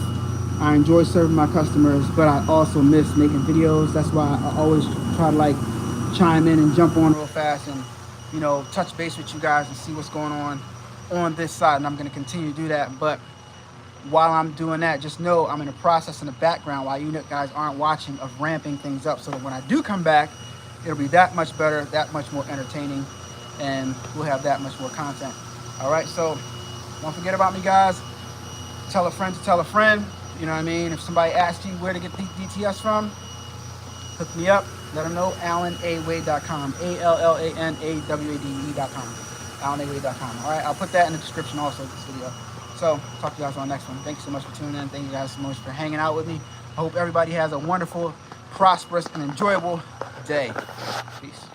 I enjoy serving my customers, but I also miss making videos. That's why I always try to like chime in and jump on real fast and, you know, touch base with you guys and see what's going on this side. And I'm going to continue to do that. But while I'm doing that, just know I'm in a process in the background while you guys aren't watching of ramping things up, so that when I do come back, it'll be that much better, that much more entertaining, and we'll have that much more content. All right, so don't forget about me, guys. Tell a friend to tell a friend. You know what I mean? If somebody asks you where to get DTS from, hook me up. Let them know. AllanAWade.com. AllanAWade.com. AllanAWade.com. All right, I'll put that in the description also of this video. So talk to you guys on the next one. Thank you so much for tuning in. Thank you guys so much for hanging out with me. I hope everybody has a wonderful, prosperous, and enjoyable day. Peace.